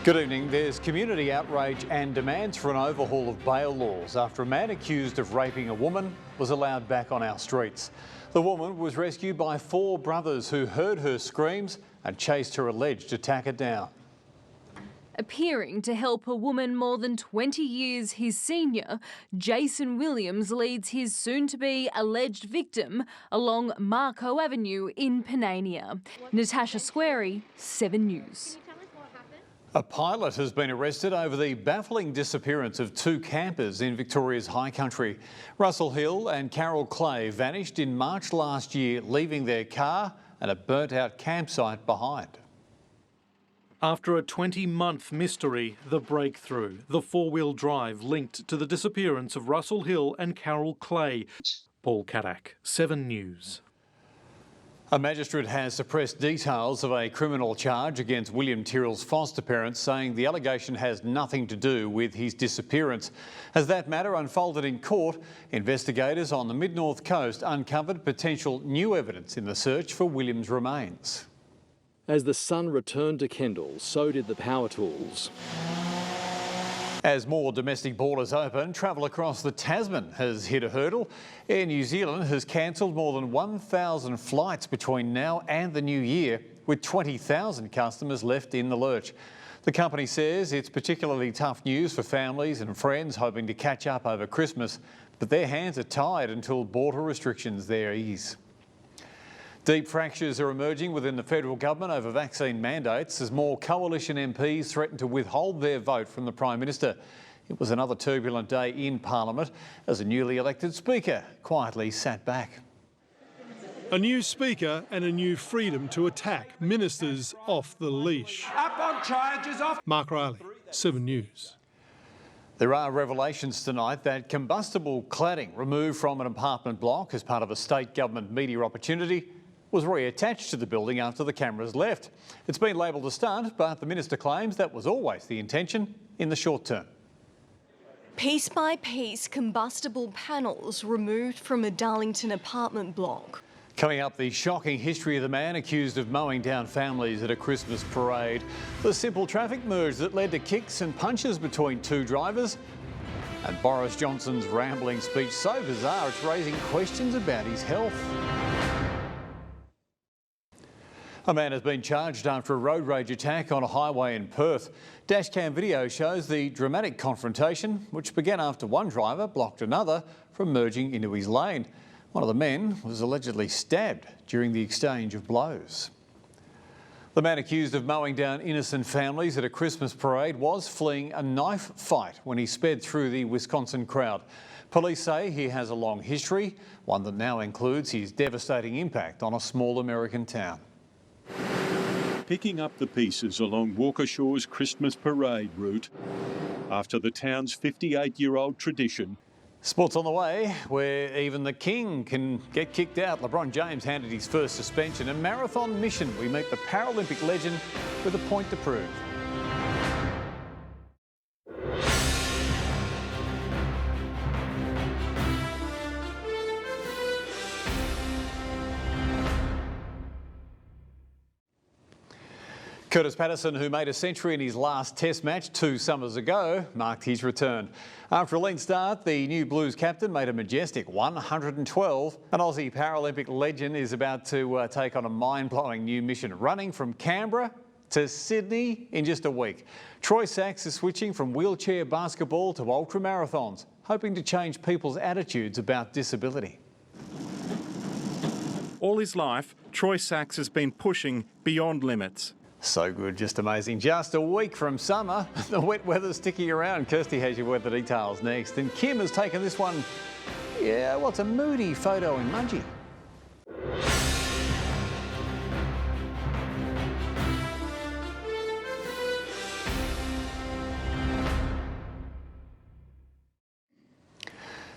Good evening. There's community outrage and demands for an overhaul of bail laws after a man accused of raping a woman was allowed back on our streets. The woman was rescued by 4 brothers who heard her screams and chased her alleged attacker down. Appearing to help a woman more than 20 years his senior, Jason Williams leads his soon-to-be alleged victim along Marco Avenue in Panania. Natasha Squarey, 7 News. A pilot has been arrested over the baffling disappearance of 2 campers in Victoria's high country. Russell Hill and Carol Clay vanished in March last year, leaving their car and a burnt-out campsite behind. After a 20-month mystery, the breakthrough, the 4-wheel drive linked to the disappearance of Russell Hill and Carol Clay. Paul Caddack, 7 News. A magistrate has suppressed details of a criminal charge against William Tyrrell's foster parents, saying the allegation has nothing to do with his disappearance. As that matter unfolded in court, investigators on the Mid-North Coast uncovered potential new evidence in the search for William's remains. As the sun returned to Kendall, so did the power tools. As more domestic borders open, travel across the Tasman has hit a hurdle. Air New Zealand has cancelled more than 1,000 flights between now and the new year, with 20,000 customers left in the lurch. The company says it's particularly tough news for families and friends hoping to catch up over Christmas, but their hands are tied until border restrictions there ease. Deep fractures are emerging within the federal government over vaccine mandates as more coalition MPs threaten to withhold their vote from the Prime Minister. It was another turbulent day in Parliament as a newly elected Speaker quietly sat back. A new Speaker and a new freedom to attack ministers off the leash. Up on charges off. Mark Riley, 7 News. There are revelations tonight that combustible cladding removed from an apartment block as part of a state government media opportunity was reattached to the building after the cameras left. It's been labelled a stunt, but the minister claims that was always the intention in the short term. Piece by piece, combustible panels removed from a Darlington apartment block. Coming up, the shocking history of the man accused of mowing down families at a Christmas parade. The simple traffic merge that led to kicks and punches between 2 drivers. And Boris Johnson's rambling speech so bizarre it's raising questions about his health. A man has been charged after a road rage attack on a highway in Perth. Dashcam video shows the dramatic confrontation, which began after one driver blocked another from merging into his lane. One of the men was allegedly stabbed during the exchange of blows. The man accused of mowing down innocent families at a Christmas parade was fleeing a knife fight when he sped through the Wisconsin crowd. Police say he has a long history, one that now includes his devastating impact on a small American town. Picking up the pieces along Walkershaw's Christmas parade route after the town's 58-year-old tradition. Sports on the way, where even the king can get kicked out. LeBron James handed his first suspension. A marathon mission. We meet the Paralympic legend with a point to prove. Curtis Patterson, who made a century in his last Test match 2 summers ago, marked his return. After a lean start, the new Blues captain made a majestic 112. An Aussie Paralympic legend is about to take on a mind-blowing new mission, running from Canberra to Sydney in just a week. Troy Sachs is switching from wheelchair basketball to ultramarathons, hoping to change people's attitudes about disability. All his life, Troy Sachs has been pushing beyond limits. So good, just amazing. Just a week from summer, the wet weather's sticking around. Kirstie has your weather details next. And Kim has taken this one, well, it's a moody photo in Mudgee.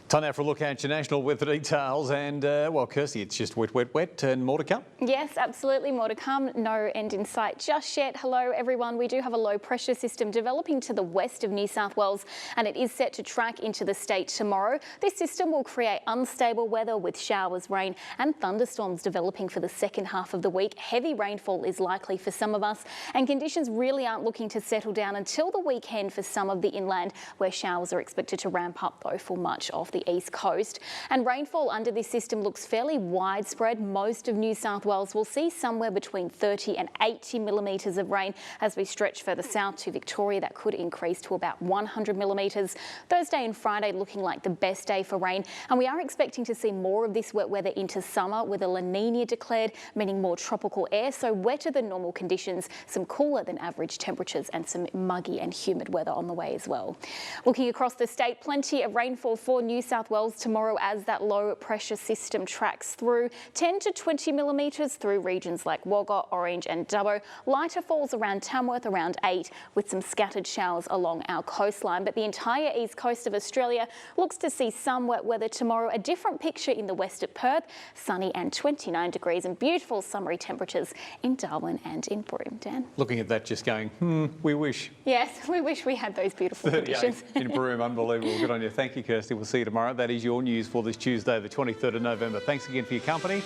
Time now for a look at your national weather details and, well, Kirstie, it's just wet, wet, wet and more to come. Yes, absolutely, more to come. No end in sight just yet. Hello, everyone. We do have a low pressure system developing to the west of New South Wales and it is set to track into the state tomorrow. This system will create unstable weather with showers, rain and thunderstorms developing for the second half of the week. Heavy rainfall is likely for some of us and conditions really aren't looking to settle down until the weekend for some of the inland, where showers are expected to ramp up though for much of the east coast. And rainfall under this system looks fairly widespread. Most of New South Wales will see somewhere between 30 and 80 millimetres of rain. As we stretch further south to Victoria, that could increase to about 100 millimetres. Thursday and Friday looking like the best day for rain, and we are expecting to see more of this wet weather into summer with a La Nina declared, meaning more tropical air, so wetter than normal conditions, some cooler than average temperatures and some muggy and humid weather on the way as well. Looking across the state, plenty of rainfall for New South Wales tomorrow as that low pressure system tracks through. 10 to 20 millimetres through regions like Wagga, Orange and Dubbo. Lighter falls around Tamworth around 8 with some scattered showers along our coastline. But the entire east coast of Australia looks to see some wet weather tomorrow. A different picture in the west at Perth, sunny and 29 degrees and beautiful summery temperatures in Darwin and in Broome. Dan? Looking at that just going, we wish. Yes, we wish we had those beautiful conditions. In Broome, unbelievable. Good on you. Thank you, Kirstie. We'll see you tomorrow. That is your news for this Tuesday, the 23rd of November. Thanks again for your company.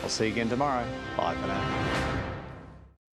I'll see you again tomorrow. Bye for now.